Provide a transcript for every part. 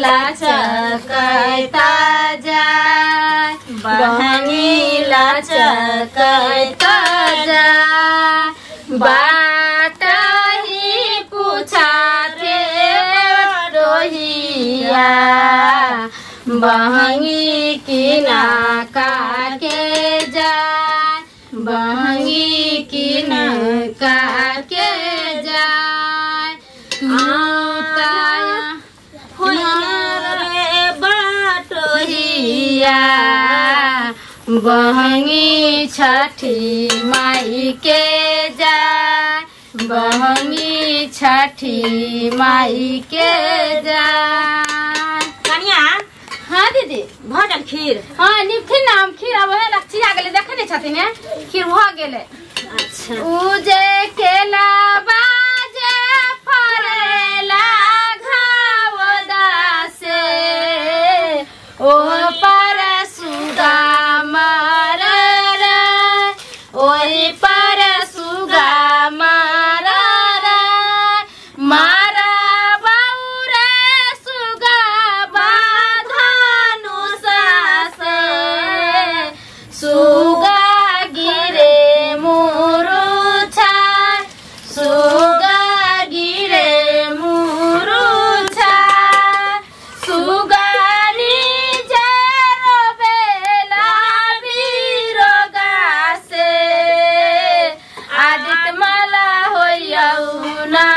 लचकता जाय बहंगी लचकता जाय बाट ही पूछा थे रोहिया बहंगी की नाका के जाय बहंगी की नाका के जाय बाटोहिया बहंगी छठी माई के जाय बहंगी छठी माई के जाय। कनिया हाँ दीदी भजल खीर हाँ निपथिन ना हम खीर अब है लक्ष्मी आ गेले देखे नहीं छथिन खीर भ गेले। अच्छा उजे केला बाजे फरेला घावदा से ओ पर सुगा मारर ओई पर सुगा मारर मारा बाउरे सुगा बाधानु सासे सुगा गिरे सुगा गिरे मुरुछा सुगानी जरो बेला बिरोगा से आदित माला होयौ ना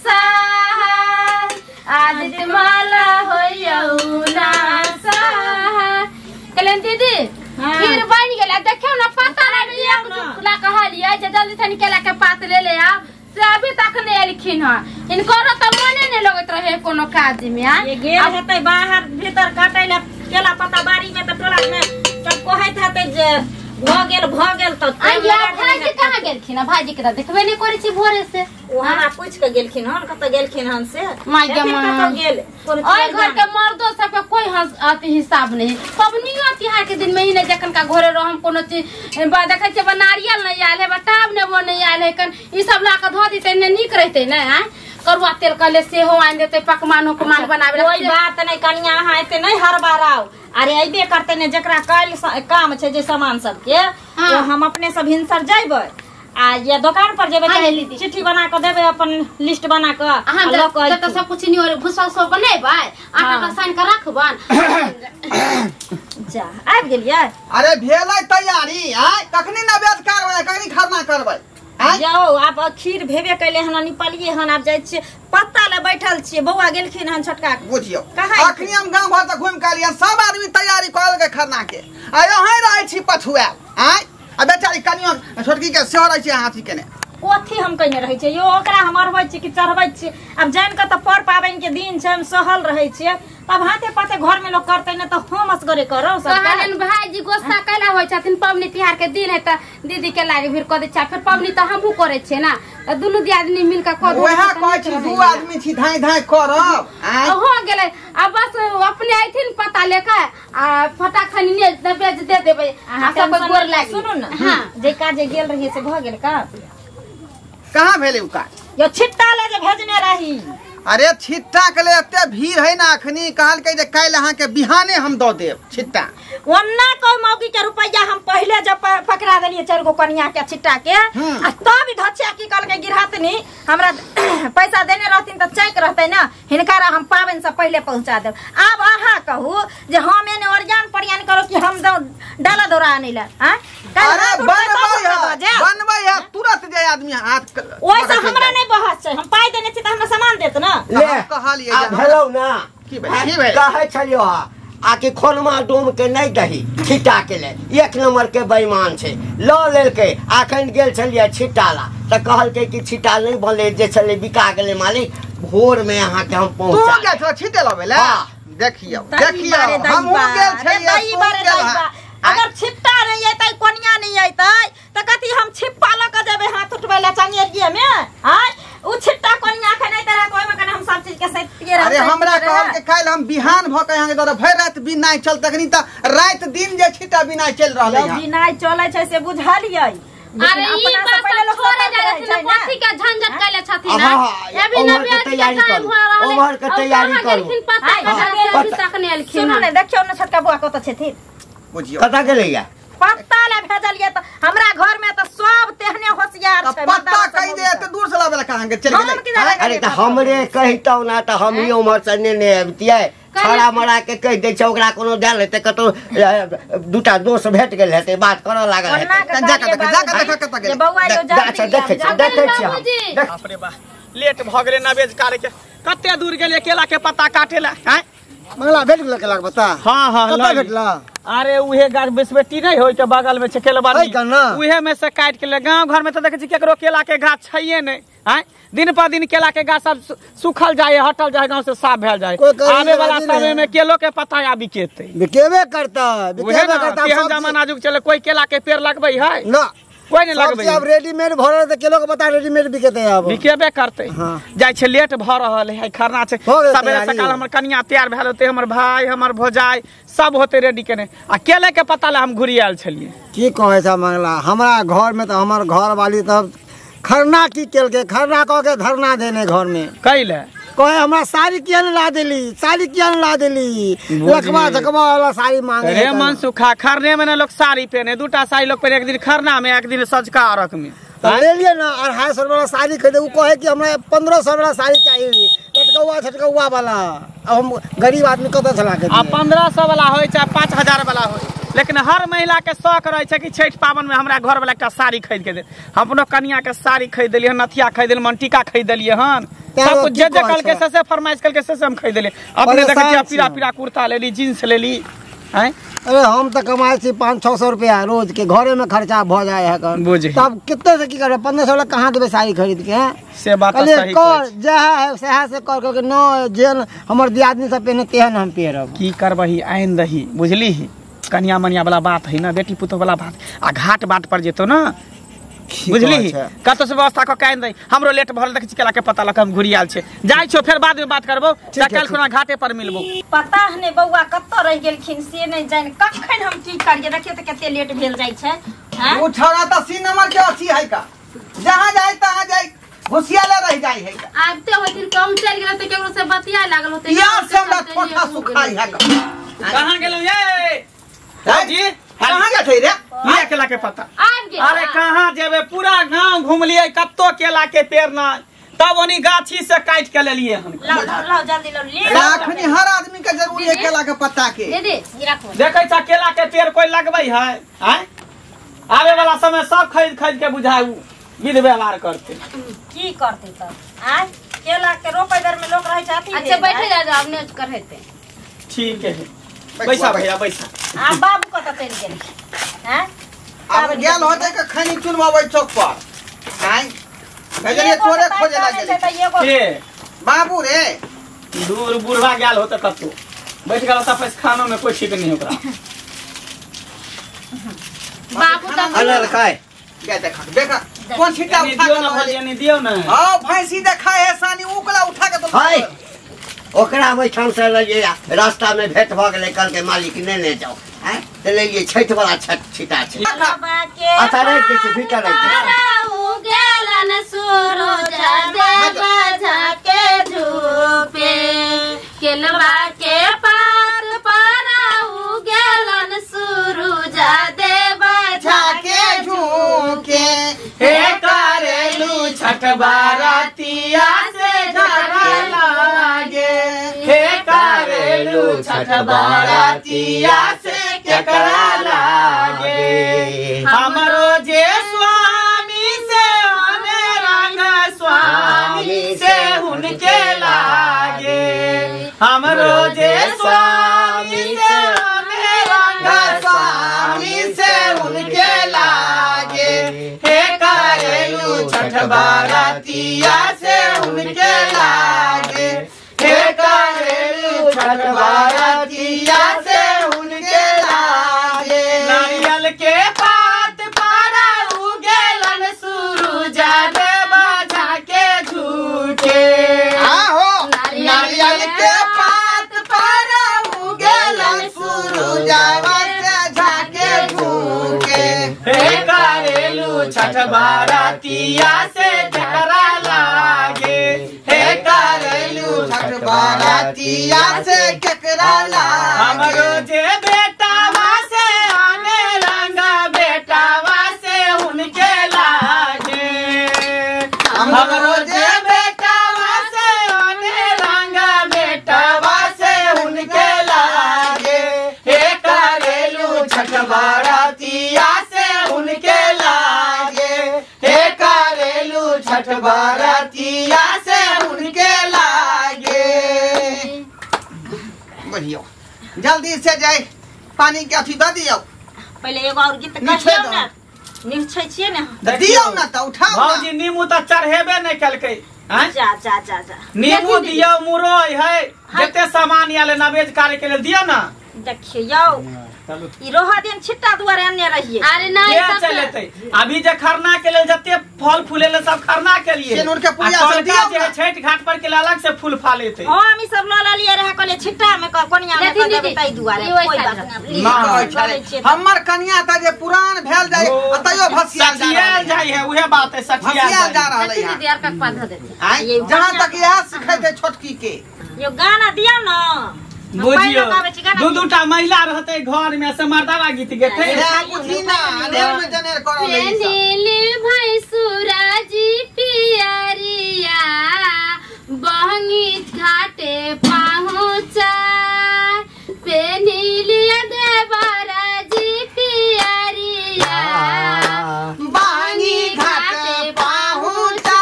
सहाय आदित माला होयौ ना सहाय। कलन दीदी खीर बन गेला देखियो ना पता नहीं एक कहलिए जे जल्दी से केला के पात ले ले आ से अभी तक नहीं एलखिन है इनको तो मने नहीं लगत रहे कोनो काज में ये गेल हेतै बाहर भीतर काटै ला केला पत्ता बाड़ी में त टोला में सब कहैत हेतै जे भ गेल त भाईजी कहां गेलखिन भाईजी के देखबे नहीं करै छी भोरे से ओ हमरा पूछ के गेलखिन हन कत गेलखिन हन से माय गे मां गेल ओइ घर के मर्दो सब के कोई अति हिसाब नहीं पबनियो तिहार के दिन में ही ने जखन का घरे रहम कोनो चीज देखै छै नारियल नहीं आयल है बटाब ने वो नहीं आयल है कन ई सब ला के धो दिते ने नीक रहते ने करुआ तेल कहले से हो आन देते पकवान उकमान बनावे कोई बात नहीं कनिया अहाँ एते नहीं हर बार आओ अरे अइबे करते ने जकरा काल काम छै जे सामान सब के तो हम अपने सब हिंसर जाइबे आ ये दुकान पर जेबे चिट्ठी बना के देबे अपन लिस्ट बना के हम तो सब कुछ नहीं और भुसा सब बनेबै आटा का साइन के रखबन जा आबि गेलियै। अरे भेलै तैयारी आय कखनी नवेद करबै कखनी खरना करबै जाओ आप खीर भेबे कैले हन निपलिए हन आप जाय छियै पत्ता ले बैठल छियै बौआ गेलखिन हन छोटका बुझियो अखनी हम गांव भर तक घुम के लिया सब आदमी तैयारी कर के खरना के आ यहीं रहै छी पठुआ आय आ बेचारी कनियो छोटकी के सेहो रहै छी हाथी केने ओथी हम कहिने रहै छियै यो ओकरा हम अरबै छी कि चढ़बै छी अब जान के त पर पाबन के दिन छै हम सहल रहै छियै तब हाथे पाते घर में लोग करते न तो हम असगरे करो सब कहलन भाईजी गोस्सा कैला होय छथिन पबनी तिहार के दिन है त दीदी के लागे फिर क दे छ फिर पबनी त हमहु करे छै ना त दुनु दियादनी मिल के क दो ओहा कहै छी दू आदमी छी धाय धाय करब हो गेलै अब बस अपने आइथिन पता लेके आ फटाखनी ने बेच दे देबै आ सब गोर लागी सुनु न हां जे काजे गेल रही से भ गेल का कहां भेले उ का यो छिट्टा ले जे भेजने रही अरे छिट्टा के लिए एते भीड़ है ना अखनी कहल के जे काल अहाँ के बिहाने हम द देब छिट्टा ओन्ना को मौगी के रुपया हम पहले जब पकड़ा देलिए 4 गो कनिया के छिट्टा के आ तब धछिया की कल के गिरहतनी हमरा पैसा देने रहथिन त चैक रहते ना हिनकारा हम पावन से पहले पहुंचा देब। अब अहाँ कहू जे हम एने ओरजान परियान करो कि हम डाला दौरा आनिला हां अरे बनबै है तुरंत जे आदमी हाथ ओइसे हमरा नहीं बहस छै हम पाई देने छी त हमरा सामान देत ना ले कहलिए आ भेलौ ना की भेल कहै छलियो आके खोनमा डोम के नहीं दही छिट्टा के ले 1 नंबर के बेईमान छे ल लेल के आखन गेल छलिए छिट्टा ला त कहल के कि छिट्टा नहीं बनले जे छले बिका गेले मालिक भोर में अहाँ के हम पहुंचा तू गेल छिट्टे लबे ले देखियो हम गेल छलिए अगर छिट्टा नहीं आइतै कोनिया नहीं आइतै त कथि हम छिप्पा ल के जेबे हाथ उठबै ला चंगेरिए में हां उ छिट्टा कोनिया के नहीं तरह कोइ में कने हम सब चीज के सैतिए रहै। अरे हमरा कहल के काल हम बिहान भ के यहां के दर भर रात बिन नहीं चल तकनी त रात दिन जे छिट्टा बिना चल रहले है बिना चलै छै से बुझलियै अरे ई बात छोड़े जाए छथिन कथि के झंझट कैले छथिन ना अभी ओमहर के तैयारी करू ओमहर के तैयारी करू पता तक नहीं एलखिन सुनो ने देखियो न छोटका बुआ कत छथिन बुझियो कता गेलैया पत्ता ले भेजलिए त हमरा घर में त सब तेहने होशियार छै पत्ता कहि दे त दूर से लाबे कहां के चल गेलै अरे त हमरे कहितौ ना त हम ही उमर से ने अबतियै छड़ा मरा के कह दै छै ओकरा कोनो देल हेतै कतो दूटा दोस्त भेट गेल हेतै बात करऽ लागल हेतै जा कत गेलै बौआ जो देखे छी बाप रे बा लेट भ गेलै नवेज करे के कते दूर गेलै केला के पत्ता काटे ला हैं मंगला भेट गेल केला के पत्ता हां कत भेटला अरे उहे गाछ बेसबेटी नहीं होय के बगल में छै केलबानी उहे में से काट के ले गांव घर में त देखे छी केकरो केला के गाछ छैये नहीं हैं दिन पर दिन केला के गाछ सब सूखल जाए हटल जाए गांव से साफ भेल जाए आने वाला समय में केलो के पत्ता या बिकेते बिकेबे करता सब जमाना जुग चले कोई केला के पेड़ लगबै है ना कोई नहीं लगबै अब रेडीमेड भरल त केलो के पत्ता रेडीमेड बिकेते अब बिकेबे करते जाय छै लेट भ रहल है खरना छै सबेरे सकाल हमर कन्या तैयार भेल होते हमर भाई हमर भौजाई सब होते रेडी केने आ केले के पत्ता ले हम घुरियाल छलिए की कहै छ मंगला हमरा घर में त हमर घर वाली त खरना की केल के खरना क के धरना देने घर में कैले कहे हमरा साड़ी किया न ला देली लखवा झकवा वाला साड़ी मांगे अरे मन सुखा खरने में ना लोग साड़ी पहने दूटा साड़ी लोग पहने एक दिन खरना में एक दिन सजका अरक में ले लिए ना 250 वाला साड़ी खरीदे वो कहे कि हमरा 1500 वाला साड़ी चाहिए लटकौआ वाला अब हम गरीब आदमी कत चला के 1500 वाला होय चाहे 5000 वाला होय लेकिन हर महिला के शौक रहे छै कि छठ पावन में हमरा घर वाला एकटा साड़ी खरीद के दे हम अपनो कन्या के साड़ी खरीद देलिए नथिया खरीद देलिए मंटिका खरीद देलिए हन सब कुछ जे कल के से फरमाइश कल के से हम खरीद देलिए अपने देखे छी पीरा पीरा कुर्ता लेली जींस लेली हैं अरे हम तो कमाए छी 500-600 रुपया रोज के घरे में खर्चा भ जाए है तब कितने से की करबे 1500 वाला कहां देबे साड़ी खरीद के से बात सही कर जे है सेहा से कर के न जेन हमर दियादनी सब पहने तेहन हम पेरब की करबही आइन दही बुझली कन्या मनिया वाला बात है ना बेटी पुतो वाला बात आ घाट बाट पर जेतो ना बुझली कतो से व्यवस्था क काइन दई हमरो लेट भरल देख केला के पता लक हम घुरियाल छे जाय छो फिर बाद में बात करबो कल खुना घाटे पर मिलबो पता ने बौआ कत रह गेलखिन से नहीं जान कखन हम की करिए देखिए त कते लेट भेल जाय छै हैं उ छोरा त सी नंबर के अथी है का जहां जाय तहां जाय घुसियाला रह जाय है आबते होय दिन कम चल गेल त केकरो से बतिया लागल होते यार से हमरा ठोठा सुखाई है कहां गेलो ये जी कहां गए रे ये केला के पत्ता अरे कहां जेबे पूरा गांव घूम लिए कत्तो केला के पेड़ ना तब ओनी गाछी से काट के ले लिए हम लो जल्दी लो ले अखनी हर आदमी के जरूरी है केला के पत्ता के दे रखो देखे छ केला के पेड़ कोई लगबै है हैं आवे वाला समय सब खरीद के बुझाऊ विध व्यवहार करते की करते त आ केला के रोपै दर में लोग रह जाती अच्छा बैठे जा अब नेच करते ठीक है पैसा भैया पैसा आ बाबू कत चल गेल हैं अब गेल होते के खनी चुनवावे चौक पर हैं भजने तोरे खोजे लागल के बाबू रे दूर बुढ़वा गेल होते कतो बैठ गेल त पैसा खानो में कोई ठीक नहीं ओकरा बाबू त अलल खाए क्या देखा कौन छिटा उठा के भजनी दियो ना हां भैंसी देखा है सानी उकला उठा के तो हाय ओकरा बैठान से ले रास्ता में भेंट भ गेलै कल के मालिक ने जाओ हैं त ले लिए छठ वाला छिटा छै अच्छा रे के भीतर उ गेलन सूरज देव झके धूपे केलवा के पात पर उ गेलन सूरज देव झके झूके हे करेलू छठ बारातिया से जगह लागे हे करेलू छठ बारातिया से केकरा लागे हमरो जे स्वामी से हमें रंग स्वामी से उनके लागे हमरो जे स्वामी से हमें रंग स्वामी से उनके लागे हे करेलू छठ बारातिया से उनके लागे हे करेलू छठ बारातिया से उनके लागे नारियल के पात पारा उगेलन सूरज देव झाके झूठे आहो नारियल के पात पारा उगेलन सूरज से झाके झूठे हे करेलू छठ बारातिया से केकरा लागे हे करेलू छठ बारातिया से केकरा लागे हमरो जे बेटावा से आने रंगा बेटावा से उनके लागे हमरो जे बेटावा से आने रंगा बेटावा से उनके लागे हे करेलू छठ बारातिया से उनके लागे हे करेलू छठ बारातिया से उनके लागे बढ़िया जल्दी से जाए पानी के अथी दे दियो पहले एगो और गीत कहियो ना निछै छियै ने दियो ना त उठाओ ना भौजी नीमू त चढ़ेबे नहीं कलकै जा जा जा जा नीमू दियो मुरोई है जते सामान याले नवेज कार्य के लिए दियो ना देखियो ई रोहा दिन छिट्टा दुआरे अन्ने रहिए अरे नहीं के चलेते अभी जे खरना के लिए जते फल फूलेले सब खरना के लिए सेनुर के पूजा से दियो जे छठ घाट पर के लिए अलग से फूल फालेते हां हम सब ल लिए रहे कहले छिट्टा में कोनिया में कर देबै तई दुआरे कोई बात नहीं हमर कन्या त जे पुरान भेल जाय अतयो भसियाल जाय है उहे बात है सठियाल जा रहल है दीदी यार का पाध देते जहां तक यह सिखाते छोटकी के यो गाना दियो ना बुझियो दू-दूटा महिला रहते घर में से मर्दावा गीत गेते बुझी ना अनेर में जनेर करो पेनिली भाई सूराजी पियरिया बहंगी घाटे पहुंचा पेनिली देवराजी पियरिया बानी घाट पहुंचा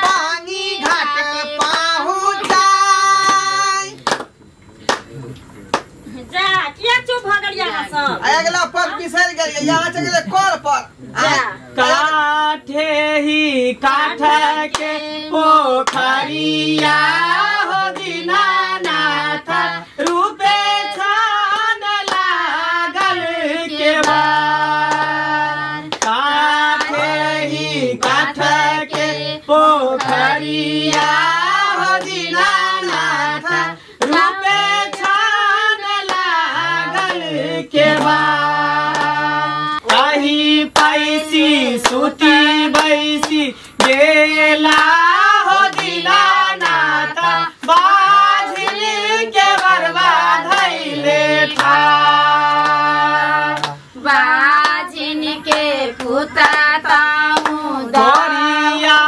बानी घाट पहुंचा जा किया चुप भ गेल यहाँ सब अगला पद बिसर गेल यहाँ चले कॉल पर काठे ही काठ के पोखरिया हो दीनानाथ रूपे छान लागल के बार काठे ही काठ के पोखरिया हो दीनानाथ रूपे छान लागल के बार आही पैसी सुती बैसी गेला हो दीनानाथ बाझिल के बरबा धैले ठार बाजिन के पुता तामू दरिया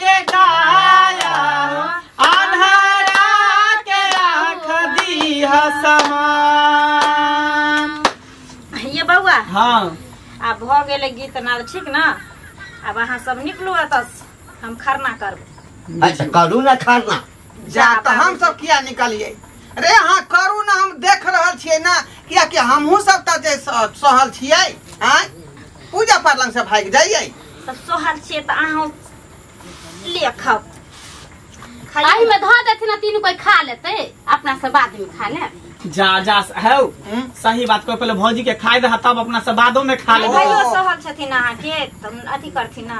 के काया अन्हरा के आँख दीह समान ये बउआ हाँ अब भ गेले गीत नाल ठीक ना अब अहाँ सब निकलू एतस हम खरना करब अच्छा करू ना खाना जा त हम सब किया निकलिए रे हाँ करू ना हम देख रहल छियै ना किया कि हमहू सब त जे सहल छियै हैं पूजा पाठ लंग से भाग जाइए सब सोहल छियै त अहाँ लेखब आही में धो देथिन ना तीनों कोई खा लेते अपना से बाद में खा ले जा जा है सही बात को पहले भौजी के खाए दहा तब अपना से बादों में खा ले भाइयो सोहल छथिन अहाँ के त अथी करथिन ना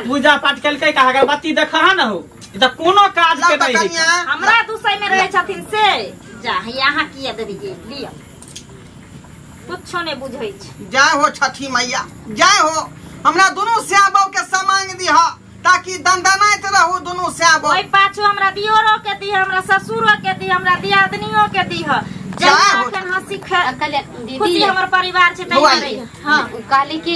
पूजा पाठ केलकै का अगरबत्ती देखा है ना हो ई त कोनो काज के नहीं है हमरा दुसै में रहे छथिन से जा यहाँ किया देबी के लिया कुछो नहीं बुझै छै जय हो छठी मैया जय हो हमरा दोनों श्याबो के समांग दिहा ताकि दंदनाइत रहू दोनों श्याबो ओइ पाछू हमरा दियोरो के दी हमरा ससुरो के दी हमरा दियादनियो के दी जय हो जखन हंसी दीदी खुशी हमर परिवार छै तै रही हां काली की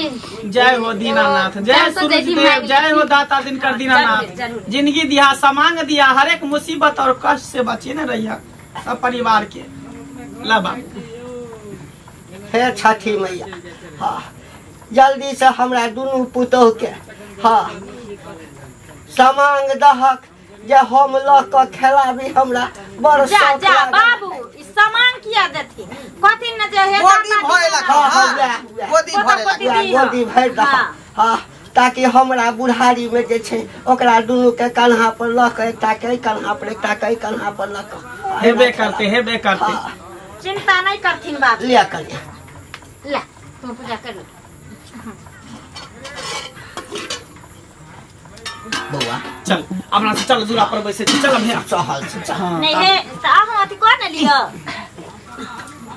जय हो दीनानाथ जय सूरज देव जय हो दाता दिनकर दीनानाथ जिंदगी दिया समांग दिया हर एक मुसीबत और कष्ट से बचे न रहिया सब परिवार के लबा हे छठी मैया हाँ जल्दी से हमरा दुनू पुतोह के हाँ समांग दहक जे हम ल क खेलाबी हमरा बड़ जा शौक जा लागल। बाबू ई सामान किया देथि कथि न जे हे गोदी भइला गोदी भइला गोदी भरि दहा हाँ ताकि हमरा बुढ़ारी में जे छै ओकरा दुनू के कन्हा पर ल के एकटा के कन्हा पर एकटा के कन्हा पर ल के हेबे करते चिंता नहीं करथिन बाबू लिया कन्या ला तुम पूजा कर लो बउआ चल अपना से चल दूरा पर बैसे चल भैया सहल छै हाँ, नहीं हे त अहाँ अथी कर न लियो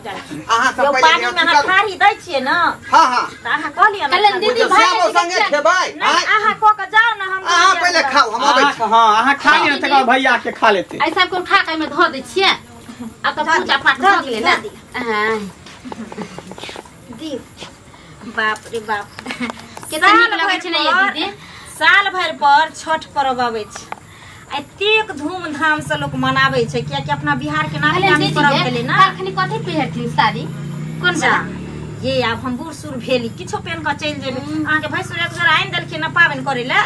अहाँ सब यो पहिले पानी में हाथ थारी दै छिए न हां हां त अहाँ कहलिए न कलन दीदी बुझ श्यामो संगे खेबै नहीं अहाँ को के जाओ न हम अहाँ पहिले खाओ हम आबै छी हाँ अहाँ खा लियो तकर भैया के खा लेते ऐसा को खा के में धो दे छिए अब तो पूजा पाठ हो गेले ना हां दी बाप रे बाप केतना नीक लगे छै ने ये दीदी साल भर पर छठ पर्व आबै छै एतेक धूमधाम से लोग मनाबै छै किया कि अपना बिहार के नाम कलन नामी दीदी पर्व भेलै ना काखनी कथि पहिरथिन साड़ी कोन जा सा ये अब हम बूढ़ सूढ़ भेली किछो पेन के चल जेबै अहाँ के भैंसुर एक जोड़ा आइन देलखिन न पाबन करे ले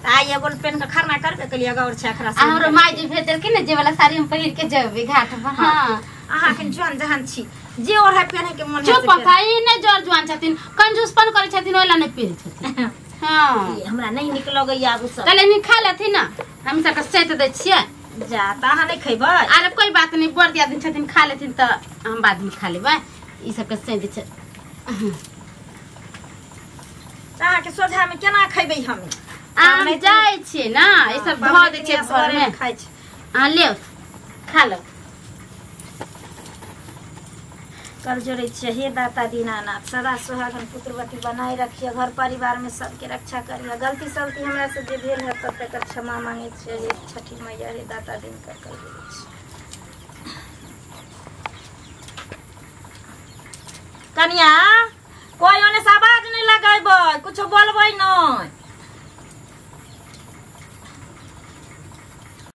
त आई एगो पेन के खरना करबे कलिया गौर छखरा से हमरो माई जी भेज देलखिन ने जे वाला साड़ी हम पहिर के जेबै घाट पर हां अहाँ के जवान जहान छी जे ओढ़ा पहने के मन चुप पकाई ने जर जुआन छथिन कंजूसपन करे छथिन ओला ने पहिर छथिन हां हमरा नहीं निक लगैया आगु सब कले नि खा लेथिन ना हम सब के सेट दै छियै जा त अहाँ नहीं खैबै अरे कोई बात नहीं बड़ दिया दिन छथिन खा लेथिन त हम बाद में खा लेबै ई सब के सेट छै अहाँ के सोझा में केना खैबै हम हम जाय छियै ना ई सब धो दै छियै घर में खाइ छी आ ले खा लो कर जोड़े छियै हे दाता दीनानाथ सदा सुहागन पुत्रवती बनाए रखिए घर परिवार में सबके रक्षा करिए गलती सलती हमरा से जे भेल है तब तक क्षमा मांगे छियै हे छठी मैया हे दाता दिन कर कन्या कोई ओने से आवाज नहीं लगाइबै कुछ बोलबै नहीं